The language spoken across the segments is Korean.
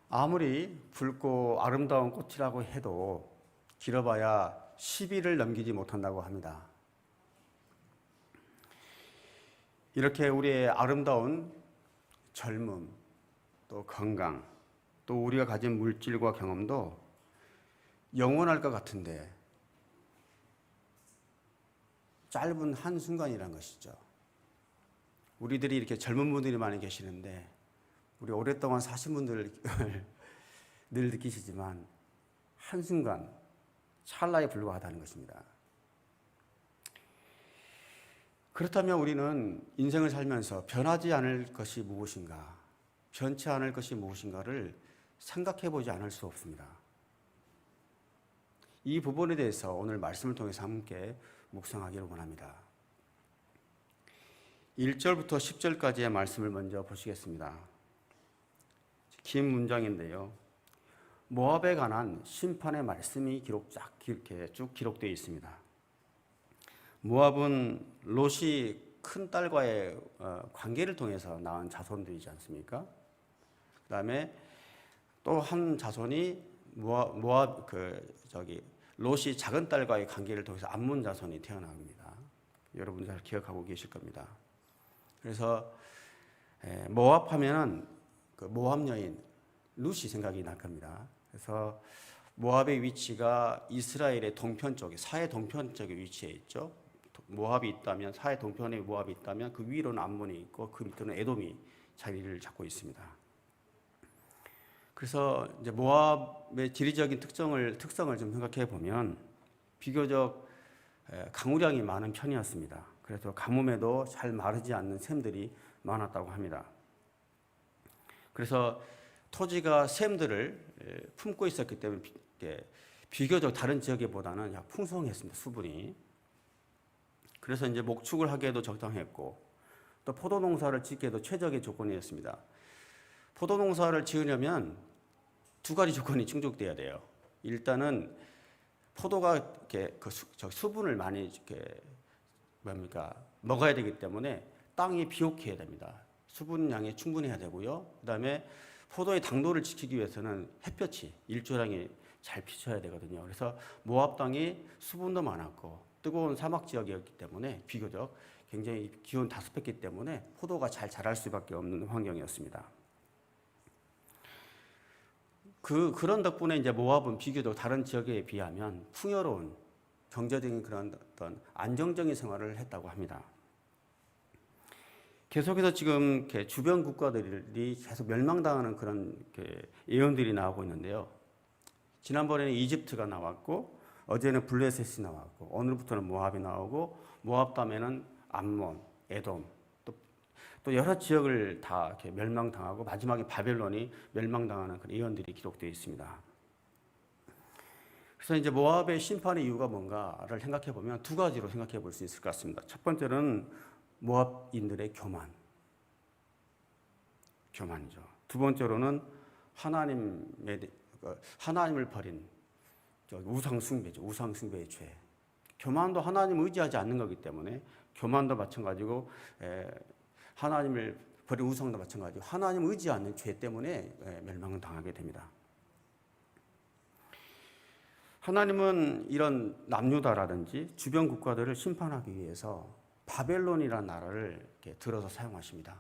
아무리 붉고 아름다운 꽃이라고 해도 길어봐야 10일을 넘기지 못한다고 합니다. 이렇게 우리의 아름다운 젊음, 또 건강, 또 우리가 가진 물질과 경험도 영원할 것 같은데 짧은 한순간이란 것이죠. 우리들이 이렇게 젊은 분들이 많이 계시는데 우리 오랫동안 사신 분들 늘 느끼시지만 한순간 찰나에 불과하다는 것입니다. 그렇다면 우리는 인생을 살면서 변하지 않을 것이 무엇인가, 변치 않을 것이 무엇인가를 생각해 보지 않을 수 없습니다. 이 부분에 대해서 오늘 말씀을 통해서 함께 묵상하기를 원합니다. 1절부터 10절까지의 말씀을 먼저 보시겠습니다. 긴 문장인데요. 모압에 관한 심판의 말씀이 이렇게 쭉 기록되어 있습니다. 모압은 롯이 큰 딸과의 관계를 통해서 낳은 자손들이지 않습니까? 그 다음에 또 한 자손이 롯이 작은 딸과의 관계를 통해서 암몬 자손이 태어납니다. 여러분 잘 기억하고 계실 겁니다. 그래서 모압 하면은 그 모압 여인 룻이 생각이 날 겁니다. 그래서 모압의 위치가 이스라엘의 동편 쪽에, 사해 동편 쪽에 위치해 있죠. 모압이 있다면, 사해 동편에 모압이 있다면 그 위로는 암몬이 있고 그 밑에는 에돔이 자리를 잡고 있습니다. 그래서 이제 모압의 지리적인 특성을 좀 생각해 보면 비교적 강우량이 많은 편이었습니다. 그래서 가뭄에도 잘 마르지 않는 샘들이 많았다고 합니다. 그래서 토지가 샘들을 품고 있었기 때문에 비교적 다른 지역보다는 풍성했습니다. 수분이. 그래서 이제 목축을 하기에도 적당했고 또 포도 농사를 짓기에도 최적의 조건이었습니다. 포도 농사를 지으려면 두 가지 조건이 충족돼야 돼요. 일단은 포도가 이렇게 수분을 많이 먹어야 되기 때문에 땅이 비옥해야 됩니다. 수분량이 충분해야 되고요. 그다음에 포도의 당도를 지키기 위해서는 햇볕이 일조량이 잘 비쳐야 되거든요. 그래서 모압 땅이 수분도 많았고 뜨거운 사막 지역이었기 때문에 비교적 굉장히 기온 다습했기 때문에 포도가 잘 자랄 수밖에 없는 환경이었습니다. 그런 덕분에 이제 모압은 비교적 다른 지역에 비하면 풍요로운 경제적인 그런 어떤 안정적인 생활을 했다고 합니다. 계속해서 지금 주변 국가들이 계속 멸망당하는 그런 예언들이 나오고 있는데요. 지난번에는 이집트가 나왔고, 어제는 블레셋이 나왔고, 오늘부터는 모압이 나오고, 모압 다음에는 암몬, 에돔, 또 여러 지역을 다 이렇게 멸망당하고 마지막에 바벨론이 멸망당하는 그런 예언들이 기록되어 있습니다. 그래서 이제 모압의 심판의 이유가 뭔가를 생각해 보면 두 가지로 생각해 볼 수 있을 것 같습니다. 첫 번째는 모압인들의 교만이죠. 두 번째로는 하나님을 버린 우상숭배죠. 우상숭배의 죄. 교만도 하나님을 의지하지 않는 거기 때문에 교만도 마찬가지고 하나님을 버린 우상도 마찬가지고 하나님을 의지하지 않는 죄 때문에 멸망을 당하게 됩니다. 하나님은 이런 남유다라든지 주변 국가들을 심판하기 위해서 바벨론이라는 나라를 이렇게 들어서 사용하십니다.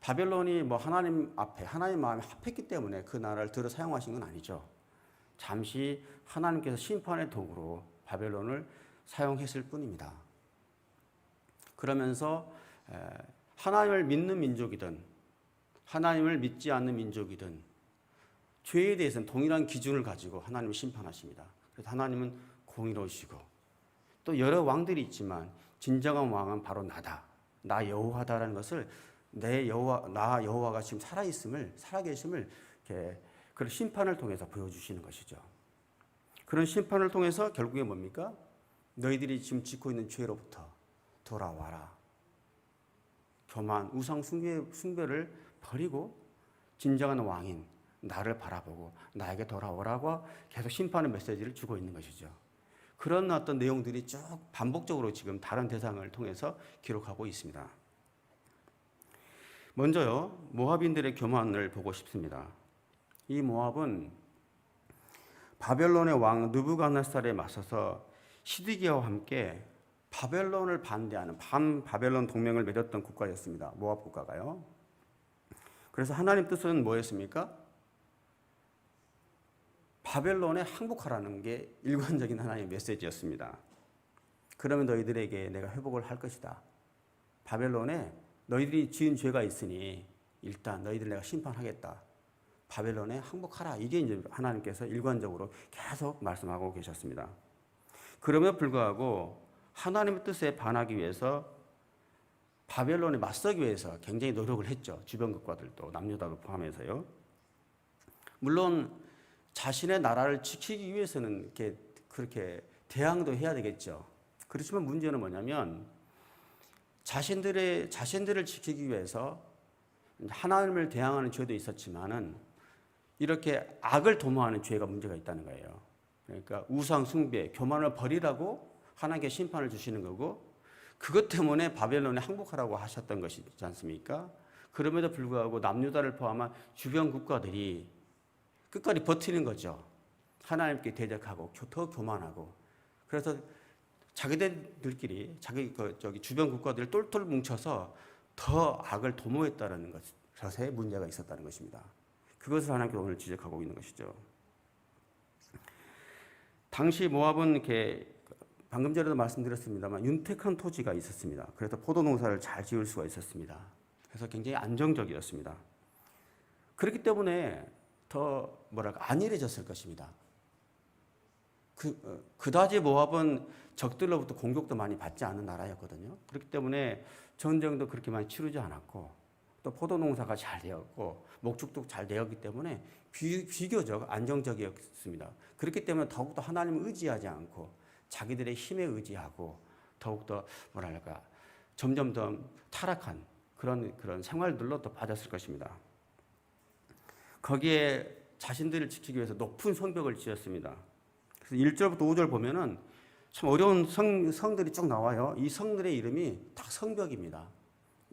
바벨론이 하나님 앞에 하나님 마음에 합했기 때문에 그 나라를 들어 사용하신 건 아니죠. 잠시 하나님께서 심판의 도구로 바벨론을 사용했을 뿐입니다. 그러면서 하나님을 믿는 민족이든 하나님을 믿지 않는 민족이든 죄에 대해서는 동일한 기준을 가지고 하나님을 심판하십니다. 그래서 하나님은 공의로우시고 또 여러 왕들이 있지만 진정한 왕은 바로 나다. 나 여호와다라는 것을 나 여호와가 지금 살아계심을 그런 심판을 통해서 보여주시는 것이죠. 그런 심판을 통해서 결국에 뭡니까? 너희들이 지금 짓고 있는 죄로부터 돌아와라. 교만, 우상 숭배를 버리고 진정한 왕인 나를 바라보고 나에게 돌아오라고 계속 심판의 메시지를 주고 있는 것이죠. 그런 어떤 내용들이 쭉 반복적으로 지금 다른 대상을 통해서 기록하고 있습니다. 먼저요, 모압인들의 교만을 보고 싶습니다. 이 모압은 바벨론의 왕 느부갓네살에 맞서서 시드기야와 함께 바벨론을 반대하는 반바벨론 동맹을 맺었던 국가였습니다. 모압 국가가요. 그래서 하나님 뜻은 뭐였습니까? 바벨론에 항복하라는 게 일관적인 하나님의 메시지였습니다. 그러면 너희들에게 내가 회복을 할 것이다. 바벨론에 너희들이 지은 죄가 있으니 일단 너희들 내가 심판하겠다. 바벨론에 항복하라. 이게 이제 하나님께서 일관적으로 계속 말씀하고 계셨습니다. 그럼에도 불구하고 하나님의 뜻에 반하기 위해서 바벨론에 맞서기 위해서 굉장히 노력을 했죠. 주변 국가들도 남유다도 포함해서요. 물론 자신의 나라를 지키기 위해서는 그렇게 대항도 해야 되겠죠. 그렇지만 문제는 뭐냐면 자신들을 지키기 위해서 하나님을 대항하는 죄도 있었지만은 이렇게 악을 도모하는 죄가 문제가 있다는 거예요. 그러니까 우상 숭배, 교만을 버리라고 하나님께 심판을 주시는 거고 그것 때문에 바벨론에 항복하라고 하셨던 것이지 않습니까? 그럼에도 불구하고 남유다를 포함한 주변 국가들이 끝까지 버티는 거죠. 하나님께 대적하고 더 교만하고 그래서 자기들끼리 주변 국가들을 똘똘 뭉쳐서 더 악을 도모했다는 것에 문제가 있었다는 것입니다. 그것을 하나님께 오늘 지적하고 있는 것이죠. 당시 모압은 이렇게 방금 전에도 말씀드렸습니다만 윤택한 토지가 있었습니다. 그래서 포도 농사를 잘 지을 수가 있었습니다. 그래서 굉장히 안정적이었습니다. 그렇기 때문에 더 안일해졌을 것입니다. 그다지 모압은 적들로부터 공격도 많이 받지 않은 나라였거든요. 그렇기 때문에 전쟁도 그렇게 많이 치르지 않았고 또 포도 농사가 잘 되었고 목축도 잘 되었기 때문에 비교적 안정적이었습니다. 그렇기 때문에 더욱더 하나님을 의지하지 않고 자기들의 힘에 의지하고 더욱더 점점 더 타락한 그런 생활들로 또 빠졌을 것입니다. 거기에 자신들을 지키기 위해서 높은 성벽을 지었습니다. 그래서 1절부터 5절 보면은 참 어려운 성들이 쭉 나와요. 이 성들의 이름이 다 성벽입니다.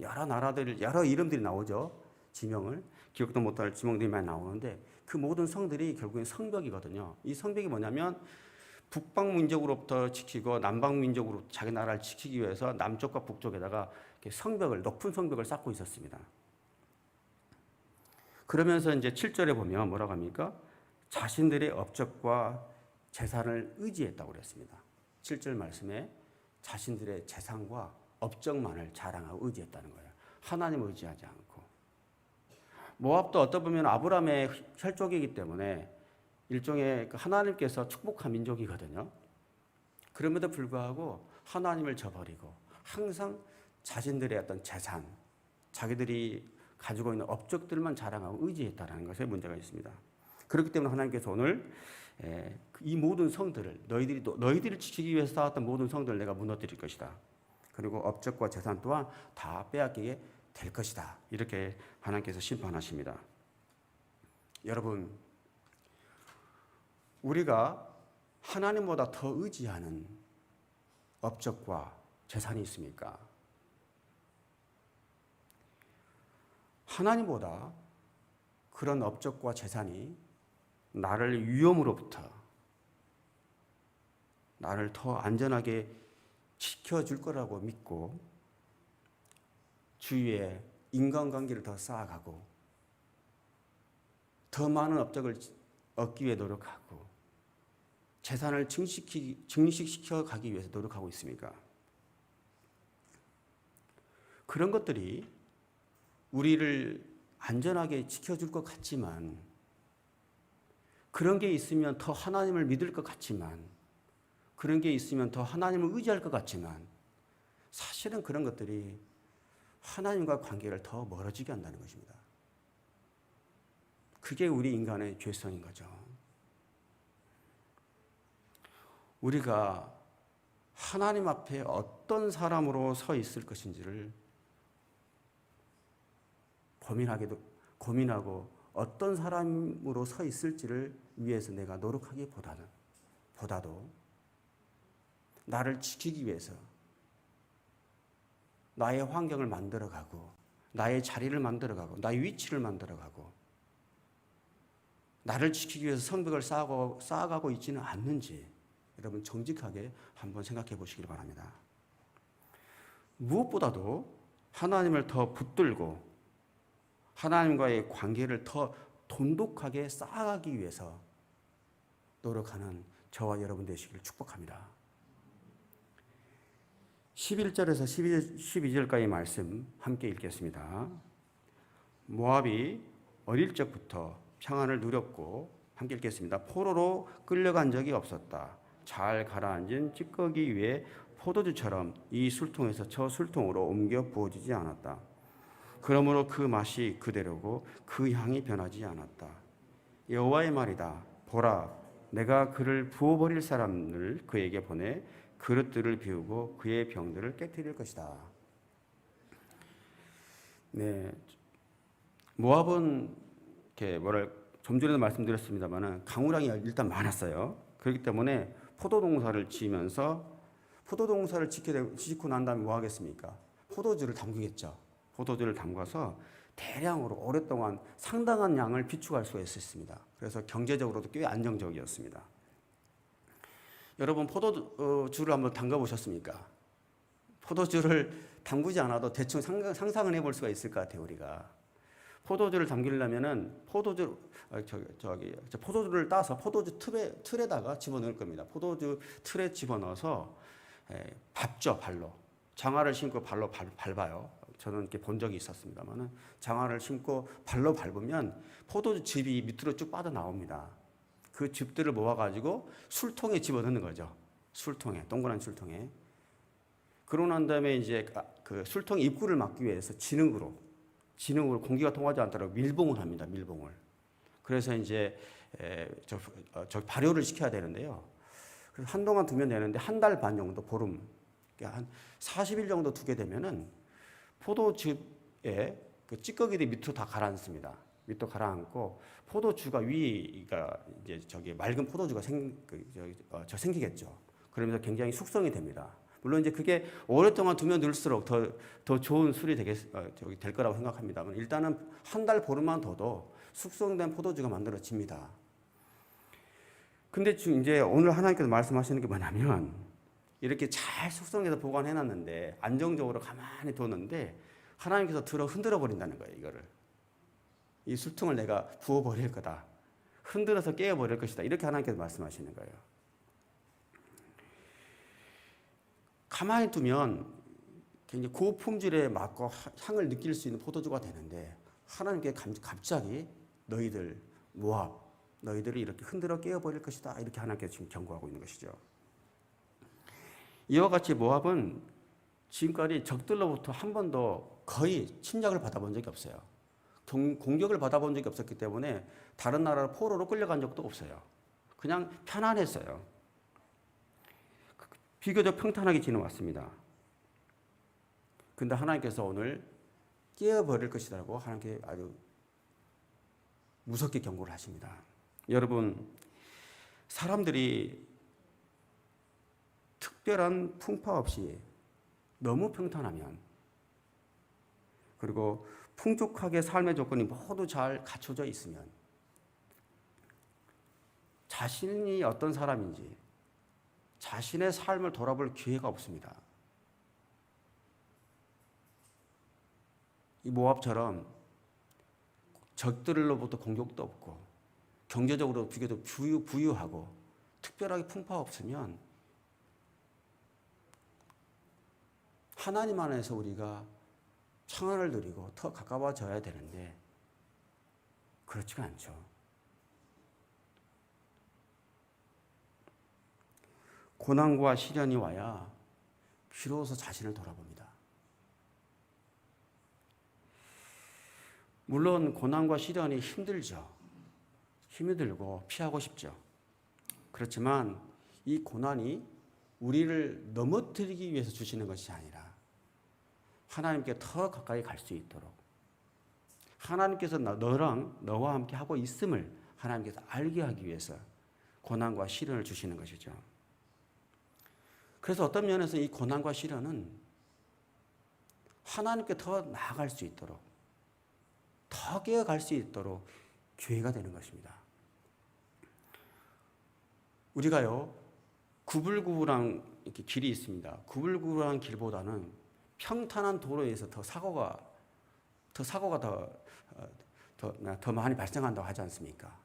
여러 이름들이 나오죠. 지명을. 기억도 못할 지명들이 많이 나오는데 그 모든 성들이 결국엔 성벽이거든요. 이 성벽이 뭐냐면 북방 민족으로부터 지키고 남방 민족으로 자기 나라를 지키기 위해서 남쪽과 북쪽에다가 높은 성벽을 쌓고 있었습니다. 그러면서 이제 7절에 보면 뭐라고 합니까? 자신들의 업적과 재산을 의지했다고 그랬습니다. 7절 말씀에 자신들의 재산과 업적만을 자랑하고 의지했다는 거예요. 하나님을 의지하지 않고. 모압도 어떻게 보면 아브라함의 혈족이기 때문에 일종의 하나님께서 축복한 민족이거든요. 그럼에도 불구하고 하나님을 저버리고 항상 자신들의 어떤 재산, 자기들이 가지고 있는 업적들만 자랑하고 의지했다는 것에 문제가 있습니다. 그렇기 때문에 하나님께서 오늘 이 모든 성들을 너희들을 지키기 위해서 쌓았던 모든 성들을 내가 무너뜨릴 것이다. 그리고 업적과 재산 또한 다 빼앗기게 될 것이다. 이렇게 하나님께서 심판하십니다. 여러분, 우리가 하나님보다 더 의지하는 업적과 재산이 있습니까? 하나님보다 그런 업적과 재산이 나를 위험으로부터 나를 더 안전하게 지켜줄 거라고 믿고 주위에 인간관계를 더 쌓아가고 더 많은 업적을 얻기 위해 노력하고 재산을 증식시켜 가기 위해서 노력하고 있습니까? 그런 것들이 우리를 안전하게 지켜줄 것 같지만 그런 게 있으면 더 하나님을 믿을 것 같지만 그런 게 있으면 더 하나님을 의지할 것 같지만 사실은 그런 것들이 하나님과 관계를 더 멀어지게 한다는 것입니다. 그게 우리 인간의 죄성인 거죠. 우리가 하나님 앞에 어떤 사람으로 서 있을 것인지를 고민하고 어떤 사람으로 서 있을지를 위해서 내가 노력하기보다도 나를 지키기 위해서 나의 환경을 만들어가고 나의 자리를 만들어가고 나의 위치를 만들어가고 나를 지키기 위해서 성벽을 쌓아가고 있지는 않는지 여러분 정직하게 한번 생각해 보시길 바랍니다. 무엇보다도 하나님을 더 붙들고 하나님과의 관계를 더 돈독하게 쌓아가기 위해서 노력하는 저와 여러분 되시기를 축복합니다. 11절에서 12절까지 말씀 함께 읽겠습니다. 모압이 어릴 적부터 평안을 누렸고 함께 읽겠습니다. 포로로 끌려간 적이 없었다. 잘 가라앉은 찌꺼기 위에 포도주처럼 이 술통에서 저 술통으로 옮겨 부어지지 않았다. 그러므로 그 맛이 그대로고 그 향이 변하지 않았다. 여호와의 말이다. 보라, 내가 그를 부어버릴 사람을 그에게 보내 그릇들을 비우고 그의 병들을 깨뜨릴 것이다. 네, 모압은 좀 전에도 말씀드렸습니다만 강우량이 일단 많았어요. 그렇기 때문에 포도 농사를 지으면서 포도 농사를 짓고 난 다음에 뭐 하겠습니까? 포도주를 담그겠죠. 포도주를 담가서 대량으로 오랫동안 상당한 양을 비축할 수가 있었습니다. 그래서 경제적으로도 꽤 안정적이었습니다. 여러분 포도주를 한번 담가 보셨습니까? 포도주를 담그지 않아도 대충 상상을 해볼 수가 있을 것 같아요. 우리가 포도주를 담기려면은 포도주를 따서 포도주 틀에다가 집어넣을 겁니다. 포도주 틀에 집어넣어서 밟죠, 발로. 장화를 신고 발로 밟아요. 저는 이렇게 본 적이 있었습니다만은 장화를 신고 발로 밟으면 포도주 즙이 밑으로 쭉 빠져나옵니다. 그 즙들을 모아가지고 술통에 집어넣는 거죠. 술통에, 동그란 술통에. 그러고 난 다음에 이제 그 술통 입구를 막기 위해서 진흙으로 공기가 통하지 않도록 밀봉을 합니다. 밀봉을. 그래서 이제 발효를 시켜야 되는데요. 그래서 한동안 두면 되는데 한 달 반 정도, 보름, 한 40일 정도 두게 되면은 포도즙에 그 찌꺼기들이 밑으로 다 가라앉습니다. 밑으로 가라앉고 포도주가 위가 이제 맑은 포도주가 생기겠죠. 그러면서 굉장히 숙성이 됩니다. 물론 이제 그게 오랫동안 두면 둘수록 더 좋은 술이 될 거라고 생각합니다만 일단은 한 달 보름만 둬도 숙성된 포도주가 만들어집니다. 근데 이제 오늘 하나님께서 말씀하시는 게 뭐냐면 이렇게 잘 숙성해서 보관해 놨는데 안정적으로 가만히 뒀는데 하나님께서 흔들어 버린다는 거예요. 이거를. 이 술통을 내가 부어 버릴 거다. 흔들어서 깨어 버릴 것이다. 이렇게 하나님께서 말씀하시는 거예요. 가만히 두면 굉장히 고품질에 맞고 향을 느낄 수 있는 포도주가 되는데 하나님께 갑자기 너희들을 이렇게 흔들어 깨어버릴 것이다. 이렇게 하나님께서 지금 경고하고 있는 것이죠. 이와 같이 모압은 지금까지 적들로부터 한 번도 거의 침략을 받아본 적이 없어요. 공격을 받아본 적이 없었기 때문에 다른 나라로 포로로 끌려간 적도 없어요. 그냥 편안했어요. 비교적 평탄하게 지내왔습니다. 근데 하나님께서 오늘 깨어버릴 것이라고 하나님께 아주 무섭게 경고를 하십니다. 여러분, 사람들이 특별한 풍파 없이 너무 평탄하면 그리고 풍족하게 삶의 조건이 모두 잘 갖춰져 있으면 자신이 어떤 사람인지 자신의 삶을 돌아볼 기회가 없습니다. 이 모압처럼 적들로부터 공격도 없고 경제적으로 비교적 부유하고 특별하게 풍파 없으면 하나님 안에서 우리가 평안을 누리고 더 가까워져야 되는데 그렇지가 않죠. 고난과 시련이 와야 비로소 자신을 돌아봅니다. 물론 고난과 시련이 힘들죠. 힘이 들고 피하고 싶죠. 그렇지만 이 고난이 우리를 넘어뜨리기 위해서 주시는 것이 아니라 하나님께 더 가까이 갈 수 있도록 하나님께서 너와 함께 하고 있음을 하나님께서 알게 하기 위해서 고난과 시련을 주시는 것이죠. 그래서 어떤 면에서 이 고난과 시련은 하나님께 더 나아갈 수 있도록, 더 깨어갈 수 있도록 교회가 되는 것입니다. 우리가요, 구불구불한 이렇게 길이 있습니다. 구불구불한 길보다는 평탄한 도로에서 더 사고가 더 많이 발생한다고 하지 않습니까?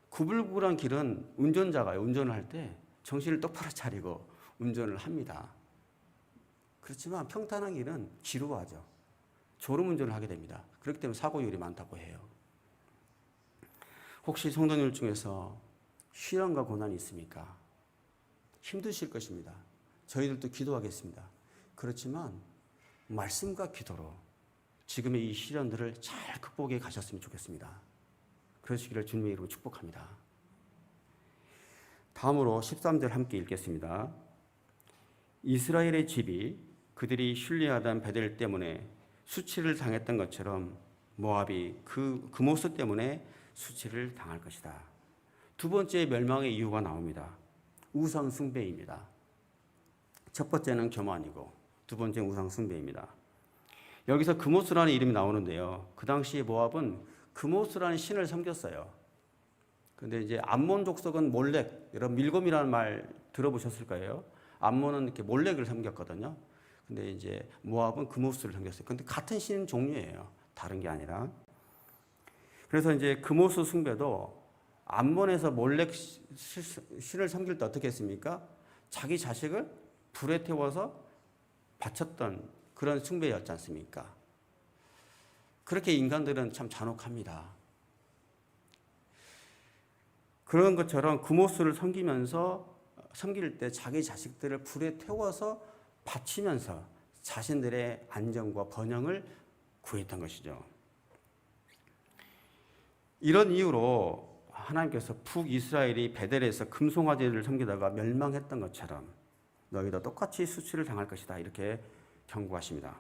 구불구불한 길은 운전자가 운전을 할 때 정신을 똑바로 차리고 운전을 합니다. 그렇지만 평탄한 길은 지루하죠. 졸음운전을 하게 됩니다. 그렇기 때문에 사고율이 많다고 해요. 혹시 성도님들 중에서 시련과 고난이 있습니까? 힘드실 것입니다. 저희들도 기도하겠습니다. 그렇지만 말씀과 기도로 지금의 이 시련들을 잘 극복해 가셨으면 좋겠습니다. 그러시기를 주님의 이름으로 축복합니다. 다음으로 13절 함께 읽겠습니다. 이스라엘의 집이 그들이 신뢰하던 베델 때문에 수치를 당했던 것처럼 모압이 그 모습 때문에 수치를 당할 것이다. 두 번째 멸망의 이유가 나옵니다. 우상 숭배입니다. 첫 번째는 교만이고 두 번째는 우상 숭배입니다. 여기서 그모스라는 이름이 나오는데요. 그 당시에 모압은 그모스라는 신을 섬겼어요. 그런데 이제 암몬 족속은 몰렉, 여러분 밀곰이라는 말 들어보셨을 거예요. 암몬은 이렇게 몰렉을 섬겼거든요. 근데 이제 모압은 그모스를 섬겼어요. 근데 같은 신 종류예요. 다른 게 아니라. 그래서 이제 그모스 숭배도 암몬에서 몰렉 신을 섬길 때 어떻게 했습니까? 자기 자식을 불에 태워서 바쳤던 그런 숭배였지 않습니까? 그렇게 인간들은 참 잔혹합니다. 그런 것처럼 그모스를 섬길 때 자기 자식들을 불에 태워서 바치면서 자신들의 안정과 번영을 구했던 것이죠. 이런 이유로 하나님께서 북이스라엘이 베델에서 금송아지를 섬기다가 멸망했던 것처럼 너희도 똑같이 수치를 당할 것이다. 이렇게 경고하십니다.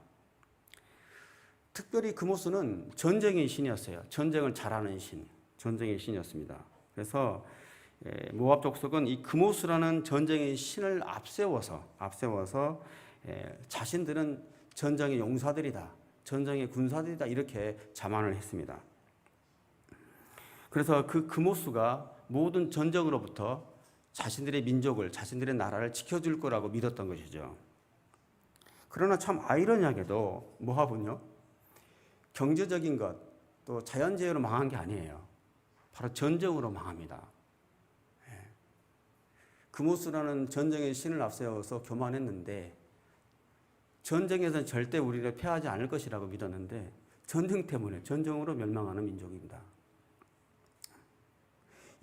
특별히 그모스는 전쟁의 신이었어요. 전쟁을 잘하는 신, 전쟁의 신이었습니다. 그래서 모압 족속은 이 그모스라는 전쟁의 신을 앞세워서 자신들은 전쟁의 용사들이다, 전쟁의 군사들이다 이렇게 자만을 했습니다. 그래서 그 그모스가 모든 전쟁으로부터 자신들의 민족을, 자신들의 나라를 지켜줄 거라고 믿었던 것이죠. 그러나 참 아이러니하게도 모압은요, 경제적인 것, 또 자연재해로 망한 게 아니에요. 바로 전쟁으로 망합니다. 그모스라는 전쟁의 신을 앞세워서 교만했는데 전쟁에서는 절대 우리를 패하지 않을 것이라고 믿었는데 전쟁 때문에 전쟁으로 멸망하는 민족입니다.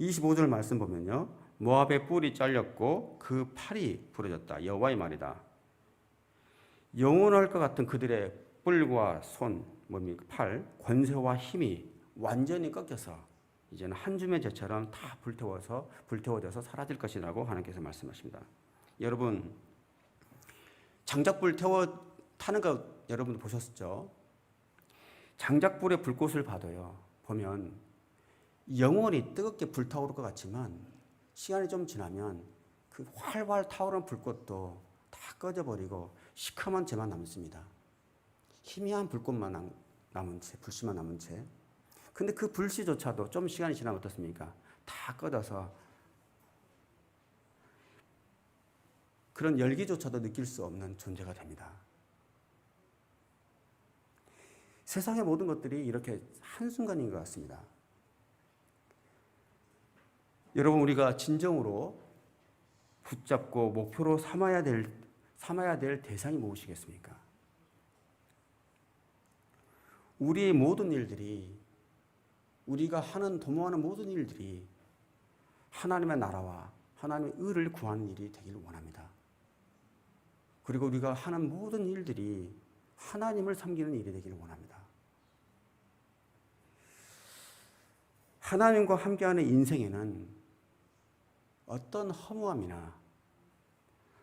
25절 말씀 보면요. 모압의 뿔이 잘렸고 그 팔이 부러졌다. 여호와의 말이다. 영원할 것 같은 그들의 뿔과 손, 팔, 권세와 힘이 완전히 꺾여서 이제는 한 줌의 재처럼 다 불태워져서 사라질 것이라고 하나님께서 말씀하십니다. 여러분, 장작불 타는 거 여러분도 보셨죠? 장작불의 불꽃을 보면 영원히 뜨겁게 불타오를 것 같지만 시간이 좀 지나면 그 활활 타오르는 불꽃도 다 꺼져버리고 시커먼 재만 남습니다. 희미한 불꽃만 남은 채, 불씨만 남은 채. 근데 그 불씨조차도 좀 시간이 지나면 어떻습니까? 다 꺼져서 그런 열기조차도 느낄 수 없는 존재가 됩니다. 세상의 모든 것들이 이렇게 한순간인 것 같습니다. 여러분, 우리가 진정으로 붙잡고 목표로 삼아야 될 대상이 무엇이겠습니까? 우리의 모든 일들이, 우리가 도모하는 모든 일들이 하나님의 나라와 하나님의 의를 구하는 일이 되기를 원합니다. 그리고 우리가 하는 모든 일들이 하나님을 섬기는 일이 되기를 원합니다. 하나님과 함께하는 인생에는 어떤 허무함이나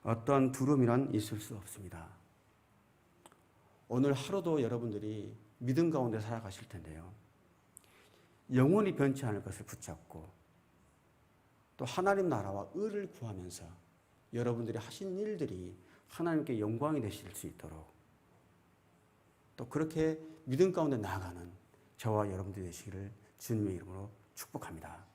어떤 두려움이란 있을 수 없습니다. 오늘 하루도 여러분들이 믿음 가운데 살아가실 텐데요. 영원히 변치 않을 것을 붙잡고 또 하나님 나라와 의를 구하면서 여러분들이 하신 일들이 하나님께 영광이 되실 수 있도록 또 그렇게 믿음 가운데 나아가는 저와 여러분들이 되시기를 주님의 이름으로 축복합니다.